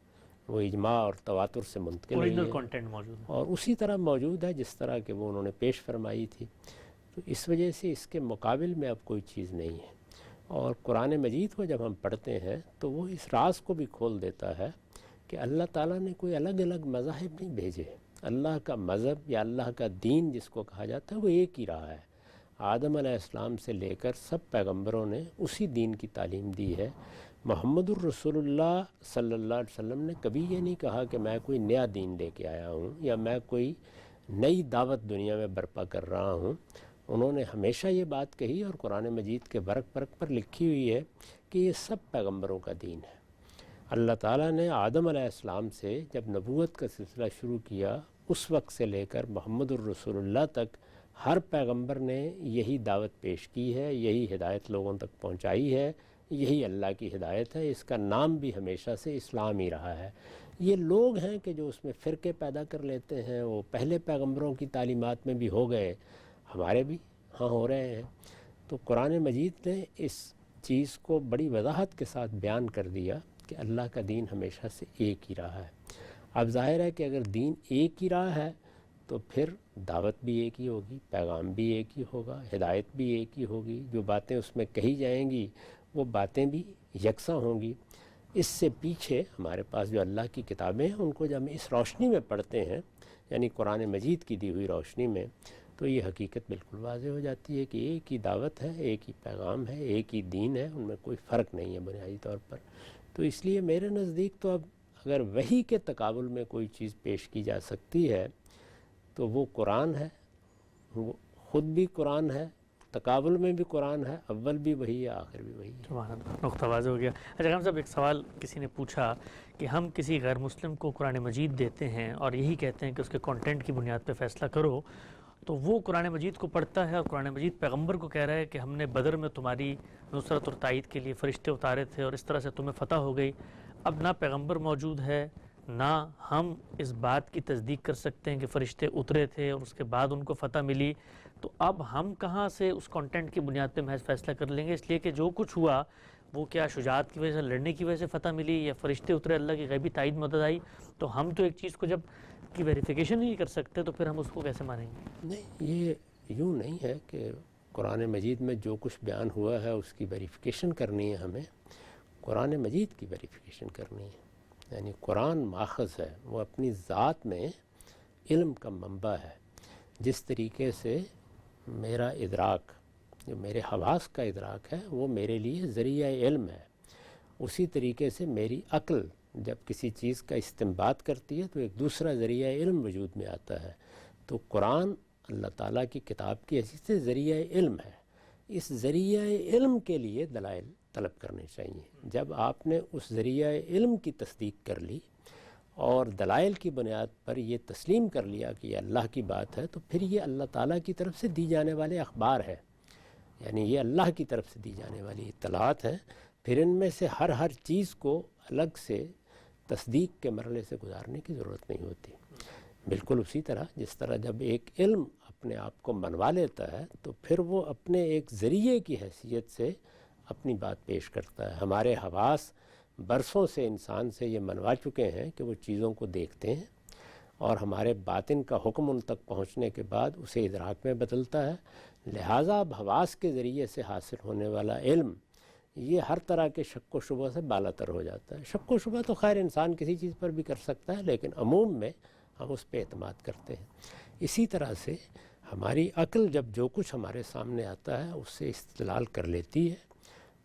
وہ اجماع اور تواتر سے منتقل ہوئی ہے کانٹینٹ موجود ہے اور اسی طرح موجود ہے جس طرح کہ وہ انہوں نے پیش فرمائی تھی. تو اس وجہ سے اس کے مقابل میں اب کوئی چیز نہیں ہے. اور قرآن مجید کو جب ہم پڑھتے ہیں تو وہ اس راز کو بھی کھول دیتا ہے کہ اللہ تعالیٰ نے کوئی الگ الگ مذاہب نہیں بھیجے. اللہ کا مذہب یا اللہ کا دین جس کو کہا جاتا ہے وہ ایک ہی رہا ہے. آدم علیہ السلام سے لے کر سب پیغمبروں نے اسی دین کی تعلیم دی ہے. محمد الرسول اللہ صلی اللہ علیہ وسلم نے کبھی یہ نہیں کہا کہ میں کوئی نیا دین لے کے آیا ہوں یا میں کوئی نئی دعوت دنیا میں برپا کر رہا ہوں. انہوں نے ہمیشہ یہ بات کہی اور قرآن مجید کے برق پر لکھی ہوئی ہے کہ یہ سب پیغمبروں کا دین ہے. اللہ تعالیٰ نے آدم علیہ السلام سے جب نبوت کا سلسلہ شروع کیا اس وقت سے لے کر محمد الرسول اللہ تک ہر پیغمبر نے یہی دعوت پیش کی ہے, یہی ہدایت لوگوں تک پہنچائی ہے, یہی اللہ کی ہدایت ہے. اس کا نام بھی ہمیشہ سے اسلام ہی رہا ہے. یہ لوگ ہیں کہ جو اس میں فرقے پیدا کر لیتے ہیں, وہ پہلے پیغمبروں کی تعلیمات میں بھی ہو گئے, ہمارے بھی ہاں ہو رہے ہیں. تو قرآن مجید نے اس چیز کو بڑی وضاحت کے ساتھ بیان کر دیا کہ اللہ کا دین ہمیشہ سے ایک ہی رہا ہے. اب ظاہر ہے کہ اگر دین ایک ہی رہا ہے تو پھر دعوت بھی ایک ہی ہوگی, پیغام بھی ایک ہی ہوگا, ہدایت بھی ایک ہی ہوگی, جو باتیں اس میں کہی جائیں گی وہ باتیں بھی یکساں ہوں گی. اس سے پیچھے ہمارے پاس جو اللہ کی کتابیں ہیں ان کو جب ہم اس روشنی میں پڑھتے ہیں, یعنی قرآن مجید کی دی ہوئی روشنی میں, تو یہ حقیقت بالکل واضح ہو جاتی ہے کہ ایک ہی دعوت ہے, ایک ہی پیغام ہے, ایک ہی دین ہے, ان میں کوئی فرق نہیں ہے بنیادی طور پر. تو اس لیے میرے نزدیک تو اب اگر وحی کے تقابل میں کوئی چیز پیش کی جا سکتی ہے تو وہ قرآن ہے, وہ خود بھی قرآن ہے, تقابل میں بھی قرآن ہے, اول بھی وہی ہے, آخر بھی وہی ہے. سبحان اللہ, نقطہ واضح ہو گیا. اچھا خان صاحب, ایک سوال کسی نے پوچھا کہ ہم کسی غیر مسلم کو قرآن مجید دیتے ہیں اور یہی کہتے ہیں کہ اس کے کانٹینٹ کی بنیاد پہ فیصلہ کرو, تو وہ قرآن مجید کو پڑھتا ہے اور قرآن مجید پیغمبر کو کہہ رہا ہے کہ ہم نے بدر میں تمہاری نصرت اور تائید کے لیے فرشتے اتارے تھے اور اس طرح سے تمہیں فتح ہو گئی. اب نہ پیغمبر موجود ہے, نہ ہم اس بات کی تصدیق کر سکتے ہیں کہ فرشتے اترے تھے اور اس کے بعد ان کو فتح ملی, تو اب ہم کہاں سے اس کانٹینٹ کی بنیاد پہ محض فیصلہ کر لیں گے؟ اس لیے کہ جو کچھ ہوا وہ کیا شجاعت کی وجہ سے, لڑنے کی وجہ سے فتح ملی, یا فرشتے اترے, اللہ کی غیبی تائید مدد آئی؟ تو ہم تو ایک چیز کو جب کی ویریفیکیشن نہیں کر سکتے تو پھر ہم اس کو کیسے مانیں گے؟ نہیں, یہ یوں نہیں ہے کہ قرآن مجید میں جو کچھ بیان ہوا ہے اس کی ویریفیکیشن کرنی ہے. ہمیں قرآن مجید کی ویریفیکیشن کرنی ہے. یعنی قرآن ماخذ ہے, وہ اپنی ذات میں علم کا منبع ہے. جس طریقے سے میرا ادراک, جو میرے حواس کا ادراک ہے, وہ میرے لیے ذریعہ علم ہے, اسی طریقے سے میری عقل جب کسی چیز کا استنباط کرتی ہے تو ایک دوسرا ذریعہ علم وجود میں آتا ہے. تو قرآن اللہ تعالیٰ کی کتاب کی حیثیت سے ذریعہ علم ہے. اس ذریعہ علم کے لیے دلائل طلب کرنے چاہیے. جب آپ نے اس ذریعہ علم کی تصدیق کر لی اور دلائل کی بنیاد پر یہ تسلیم کر لیا کہ یہ اللہ کی بات ہے, تو پھر یہ اللہ تعالیٰ کی طرف سے دی جانے والے اخبار ہے, یعنی یہ اللہ کی طرف سے دی جانے والی اطلاعات ہیں. پھر ان میں سے ہر چیز کو الگ سے تصدیق کے مرحلے سے گزارنے کی ضرورت نہیں ہوتی. بالکل اسی طرح جس طرح جب ایک علم اپنے آپ کو منوا لیتا ہے تو پھر وہ اپنے ایک ذریعے کی حیثیت سے اپنی بات پیش کرتا ہے. ہمارے حواس برسوں سے انسان سے یہ منوا چکے ہیں کہ وہ چیزوں کو دیکھتے ہیں اور ہمارے باطن کا حکم ان تک پہنچنے کے بعد اسے ادراک میں بدلتا ہے. لہٰذا اب حواس کے ذریعے سے حاصل ہونے والا علم یہ ہر طرح کے شک و شبہ سے بالا تر ہو جاتا ہے. شک و شبہ تو خیر انسان کسی چیز پر بھی کر سکتا ہے, لیکن عموم میں ہم اس پہ اعتماد کرتے ہیں. اسی طرح سے ہماری عقل جب جو کچھ ہمارے سامنے آتا ہے اس سے استدلال کر لیتی ہے,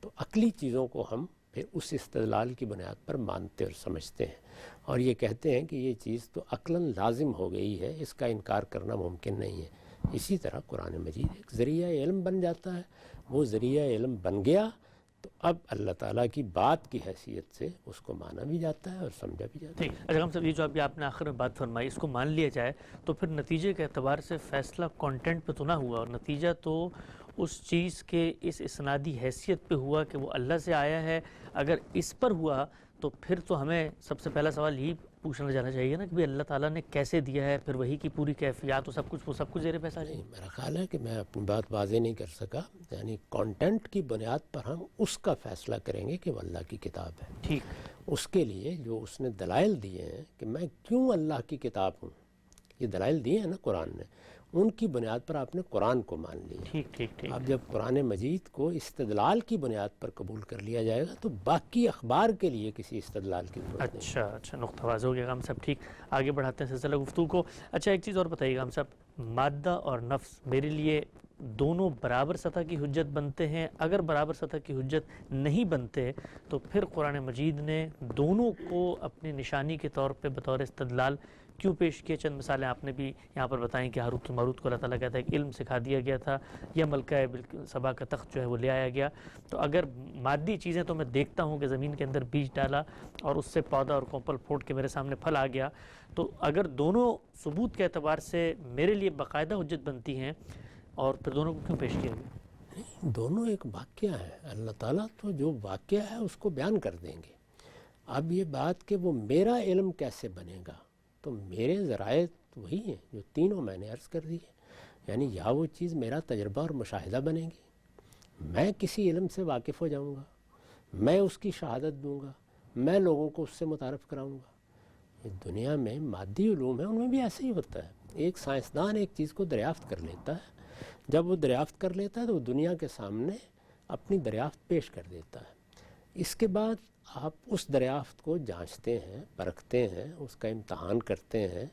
تو عقلی چیزوں کو ہم پھر اس استدلال کی بنیاد پر مانتے اور سمجھتے ہیں, اور یہ کہتے ہیں کہ یہ چیز تو عقلاً لازم ہو گئی ہے, اس کا انکار کرنا ممکن نہیں ہے. اسی طرح قرآن مجید ایک ذریعہ علم بن جاتا ہے. وہ ذریعہ علم بن گیا تو اب اللہ تعالیٰ کی بات کی حیثیت سے اس کو مانا بھی جاتا ہے اور سمجھا بھی جاتا ہے. ٹھیک. اچھا ہم سب یہ جو ابھی آپ نے آخر میں بات فرمائی, اس کو مان لیا جائے تو پھر نتیجے کے اعتبار سے فیصلہ کانٹینٹ پہ تو نہ ہوا, اور نتیجہ تو اس چیز کے اس اسنادی حیثیت پہ ہوا کہ وہ اللہ سے آیا ہے. اگر اس پر ہوا تو پھر تو ہمیں سب سے پہلا سوال یہی پوچھنا جانا چاہیے نا کہ بھی اللہ تعالیٰ نے کیسے دیا ہے, پھر وہی کی پوری کیفیات وہ سب کچھ زیر پیسہ جائے. میرا خیال ہے کہ میں اپنی بات واضح نہیں کر سکا. یعنی کانٹینٹ کی بنیاد پر ہم اس کا فیصلہ کریں گے کہ وہ اللہ کی کتاب ہے. ٹھیک. اس کے لیے جو اس نے دلائل دیے ہیں کہ میں کیوں اللہ کی کتاب ہوں, یہ دلائل دیے ہیں نا قرآن نے, ان کی بنیاد پر آپ نے قرآن کو مان لیا. ٹھیک ٹھیک ٹھیک. اب جب قرآن مجید کو استدلال کی بنیاد پر قبول کر لیا جائے گا تو باقی اخبار کے لیے کسی استدلال کی ضرورت نہیں. اچھا نقطہ واضح ہو گیا ہم سب. ٹھیک, آگے بڑھاتے ہیں سلسلہ گفتگو کو. اچھا ایک چیز اور بتائیے گا ہم سب, مادہ اور نفس میرے لیے دونوں برابر سطح کی حجت بنتے ہیں؟ اگر برابر سطح کی حجت نہیں بنتے تو پھر قرآن مجید نے دونوں کو اپنی نشانی کے طور پہ بطور استدلال کیوں پیش کیے؟ چند مثالیں آپ نے بھی یہاں پر بتائیں کہ ہاروت و ماروت کو اللہ تعالیٰ کہتا ہے کہ علم سکھا دیا گیا تھا، یا ملکہ سبا کا تخت جو ہے وہ لے آیا گیا۔ تو اگر مادی چیزیں تو میں دیکھتا ہوں کہ زمین کے اندر بیج ڈالا اور اس سے پودا اور کوپل پھوٹ کے میرے سامنے پھل آ گیا، تو اگر دونوں ثبوت کے اعتبار سے میرے لیے باقاعدہ حجت بنتی ہیں، اور پھر دونوں کو کیوں پیش کیا گیا؟ دونوں ایک واقعہ ہے، اللہ تعالیٰ تو جو واقعہ ہے اس کو بیان کر دیں گے۔ اب یہ بات کہ وہ میرا علم کیسے بنے گا، تو میرے ذرائع وہی ہیں جو تینوں میں نے عرض کر دی ہے، یعنی یا وہ چیز میرا تجربہ اور مشاہدہ بنے گی، میں کسی علم سے واقف ہو جاؤں گا، میں اس کی شہادت دوں گا، میں لوگوں کو اس سے متعارف کراؤں گا۔ یہ دنیا میں مادی علوم ہیں، ان میں بھی ایسے ہی ہوتا ہے، ایک سائنسدان ایک چیز کو دریافت کر لیتا ہے، جب وہ دریافت کر لیتا ہے تو وہ دنیا کے سامنے اپنی دریافت پیش کر دیتا ہے۔ اس کے بعد آپ اس دریافت کو جانچتے ہیں، پرکھتے ہیں، اس کا امتحان کرتے ہیں۔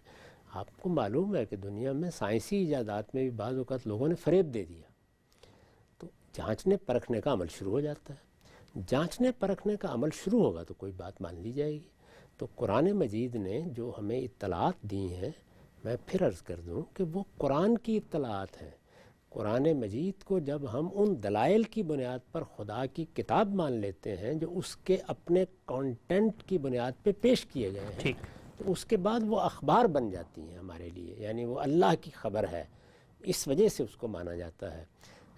آپ کو معلوم ہے کہ دنیا میں سائنسی ایجادات میں بھی بعض اوقات لوگوں نے فریب دے دیا، تو جانچنے پرکھنے کا عمل شروع ہو جاتا ہے۔ جانچنے پرکھنے کا عمل شروع ہوگا تو کوئی بات مان لی جائے گی۔ تو قرآن مجید نے جو ہمیں اطلاعات دی ہیں، میں پھر عرض کر دوں کہ وہ قرآن کی اطلاعات ہیں۔ قرآن مجید کو جب ہم ان دلائل کی بنیاد پر خدا کی کتاب مان لیتے ہیں جو اس کے اپنے کانٹینٹ کی بنیاد پہ پیش کیے گئے ہیں، تو اس کے بعد وہ اخبار بن جاتی ہیں ہمارے لیے، یعنی وہ اللہ کی خبر ہے، اس وجہ سے اس کو مانا جاتا ہے۔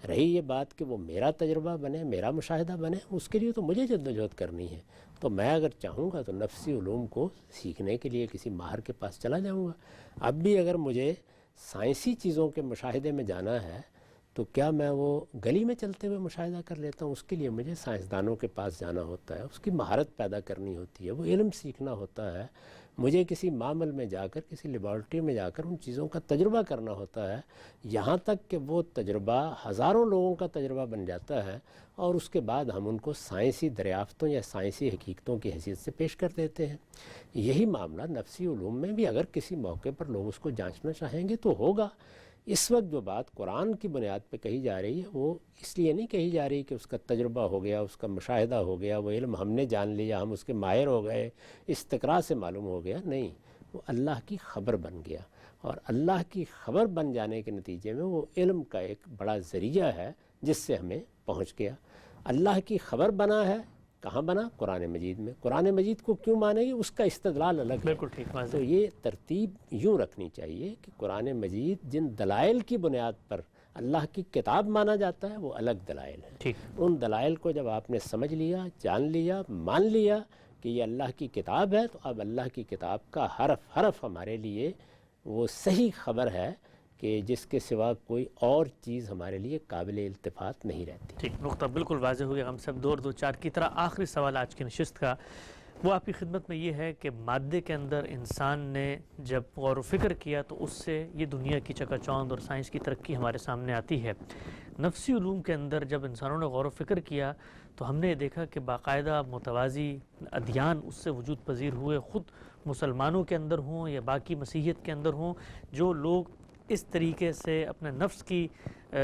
رہی یہ بات کہ وہ میرا تجربہ بنے، میرا مشاہدہ بنے، اس کے لیے تو مجھے جدوجہد کرنی ہے۔ تو میں اگر چاہوں گا تو نفسی علوم کو سیکھنے کے لیے کسی ماہر کے پاس چلا جاؤں گا۔ اب بھی اگر مجھے سائنسی چیزوں کے مشاہدے میں جانا ہے تو کیا میں وہ گلی میں چلتے ہوئے مشاہدہ کر لیتا ہوں؟ اس کے لیے مجھے سائنسدانوں کے پاس جانا ہوتا ہے، اس کی مہارت پیدا کرنی ہوتی ہے، وہ علم سیکھنا ہوتا ہے، مجھے کسی معمل میں جا کر، کسی لیبارٹری میں جا کر ان چیزوں کا تجربہ کرنا ہوتا ہے، یہاں تک کہ وہ تجربہ ہزاروں لوگوں کا تجربہ بن جاتا ہے، اور اس کے بعد ہم ان کو سائنسی دریافتوں یا سائنسی حقیقتوں کی حیثیت سے پیش کر دیتے ہیں۔ یہی معاملہ نفسی علوم میں بھی اگر کسی موقع پر لوگ اس کو جانچنا چاہیں گے تو ہوگا۔ اس وقت جو بات قرآن کی بنیاد پہ کہی جا رہی ہے وہ اس لیے نہیں کہی جا رہی کہ اس کا تجربہ ہو گیا، اس کا مشاہدہ ہو گیا، وہ علم ہم نے جان لیا، ہم اس کے ماہر ہو گئے، استقراء سے معلوم ہو گیا، نہیں، وہ اللہ کی خبر بن گیا، اور اللہ کی خبر بن جانے کے نتیجے میں وہ علم کا ایک بڑا ذریعہ ہے جس سے ہمیں پہنچ گیا۔ اللہ کی خبر بنا ہے، کہاں بنا؟ قرآن مجید میں۔ قرآن مجید کو کیوں مانے گی؟ اس کا استدلال الگ ہے۔ بالکل ٹھیک بات تو ہے۔ یہ ترتیب یوں رکھنی چاہیے کہ قرآن مجید جن دلائل کی بنیاد پر اللہ کی کتاب مانا جاتا ہے وہ الگ دلائل ہیں۔ ٹھیک، ان دلائل کو جب آپ نے سمجھ لیا، جان لیا، مان لیا کہ یہ اللہ کی کتاب ہے، تو اب اللہ کی کتاب کا حرف حرف ہمارے لیے وہ صحیح خبر ہے کہ جس کے سوا کوئی اور چیز ہمارے لیے قابل التفات نہیں رہتی۔ ٹھیک، نقطہ بالکل واضح ہو گیا ہم سب 2 اور 2 4 کی طرح۔ آخری سوال آج کی نشست کا وہ آپ کی خدمت میں یہ ہے کہ مادے کے اندر انسان نے جب غور و فکر کیا تو اس سے یہ دنیا کی چکا چوند اور سائنس کی ترقی ہمارے سامنے آتی ہے۔ نفسی علوم کے اندر جب انسانوں نے غور و فکر کیا تو ہم نے دیکھا کہ باقاعدہ متوازی ادیان اس سے وجود پذیر ہوئے، خود مسلمانوں کے اندر ہوں یا باقی مسیحیت کے اندر ہوں، جو لوگ اس طریقے سے اپنے نفس کی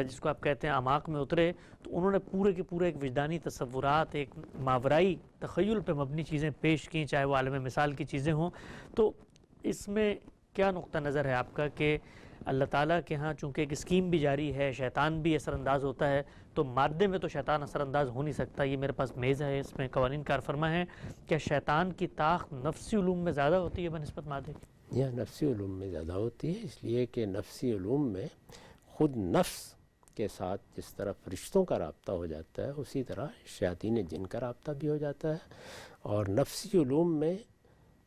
جس کو آپ کہتے ہیں اعماق میں اترے، تو انہوں نے پورے کے پورے ایک وجدانی تصورات، ایک ماورائی تخیل پہ مبنی چیزیں پیش کیں، چاہے وہ عالم مثال کی چیزیں ہوں۔ تو اس میں کیا نقطہ نظر ہے آپ کا کہ اللہ تعالیٰ کے ہاں چونکہ ایک اسکیم بھی جاری ہے، شیطان بھی اثر انداز ہوتا ہے، تو مادے میں تو شیطان اثر انداز ہو نہیں سکتا۔ یہ میرے پاس میز ہے، اس میں قوانین کار فرما ہے، کیا شیطان کی طاقت نفسی علوم میں زیادہ ہوتی ہے بنسبت مادے کی؟ یہ نفسی علوم میں زیادہ ہوتی ہے، اس لیے کہ نفسی علوم میں خود نفس کے ساتھ جس طرح فرشتوں کا رابطہ ہو جاتا ہے، اسی طرح شیاطین جن کا رابطہ بھی ہو جاتا ہے، اور نفسی علوم میں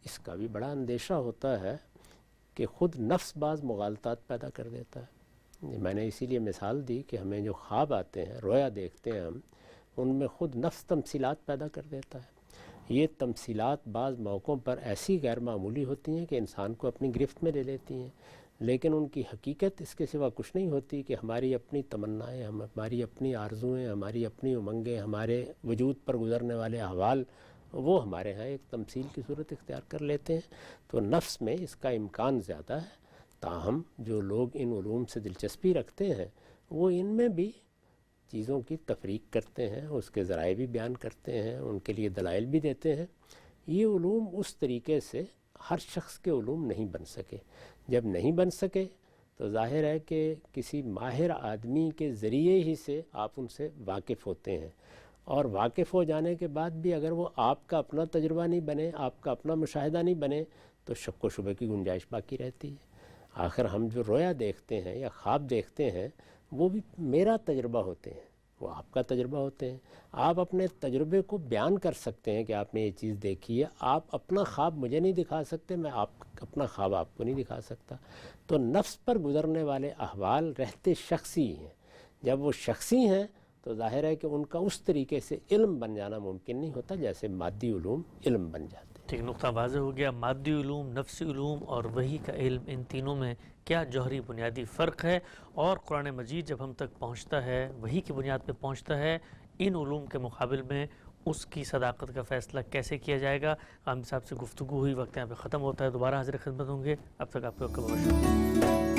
اس کا بھی بڑا اندیشہ ہوتا ہے کہ خود نفس بعض مغالطات پیدا کر دیتا ہے۔ میں نے اسی لیے مثال دی کہ ہمیں جو خواب آتے ہیں، رویا دیکھتے ہیں ہم، ان میں خود نفس تمثیلات پیدا کر دیتا ہے۔ یہ تمثیلات بعض موقعوں پر ایسی غیر معمولی ہوتی ہیں کہ انسان کو اپنی گرفت میں لے لیتی ہیں، لیکن ان کی حقیقت اس کے سوا کچھ نہیں ہوتی کہ ہماری اپنی تمنائیں، ہماری اپنی آرزوئیں، ہماری اپنی امنگیں، ہمارے وجود پر گزرنے والے احوال، وہ ہمارے ہاں ایک تمثیل کی صورت اختیار کر لیتے ہیں۔ تو نفس میں اس کا امکان زیادہ ہے، تاہم جو لوگ ان علوم سے دلچسپی رکھتے ہیں وہ ان میں بھی چیزوں کی تفریق کرتے ہیں، اس کے ذرائع بھی بیان کرتے ہیں، ان کے لیے دلائل بھی دیتے ہیں۔ یہ علوم اس طریقے سے ہر شخص کے علوم نہیں بن سکے۔ جب نہیں بن سکے تو ظاہر ہے کہ کسی ماہر آدمی کے ذریعے ہی سے آپ ان سے واقف ہوتے ہیں، اور واقف ہو جانے کے بعد بھی اگر وہ آپ کا اپنا تجربہ نہیں بنے، آپ کا اپنا مشاہدہ نہیں بنے، تو شک و شبہ کی گنجائش باقی رہتی ہے۔ آخر ہم جو رویا دیکھتے ہیں یا خواب دیکھتے ہیں وہ بھی میرا تجربہ ہوتے ہیں، وہ آپ کا تجربہ ہوتے ہیں۔ آپ اپنے تجربے کو بیان کر سکتے ہیں کہ آپ نے یہ چیز دیکھی ہے، آپ اپنا خواب مجھے نہیں دکھا سکتے، میں اپنا خواب آپ کو نہیں دکھا سکتا۔ تو نفس پر گزرنے والے احوال رہتے شخصی ہیں۔ جب وہ شخصی ہیں تو ظاہر ہے کہ ان کا اس طریقے سے علم بن جانا ممکن نہیں ہوتا جیسے مادی علوم علم بن جاتے ہیں۔ ٹھیک، نقطہ واضح ہو گیا۔ مادی علوم، نفسی علوم اور وحی کا علم، ان تینوں میں کیا جوہری بنیادی فرق ہے، اور قرآن مجید جب ہم تک پہنچتا ہے، وحی کی بنیاد پہ پہنچتا ہے، ان علوم کے مقابل میں اس کی صداقت کا فیصلہ کیسے کیا جائے گا۔ غامدی صاحب سے گفتگو ہوئی، وقت یہاں پہ ختم ہوتا ہے، دوبارہ حاضر خدمت ہوں گے، اب تک آپ کو بہت شکریہ۔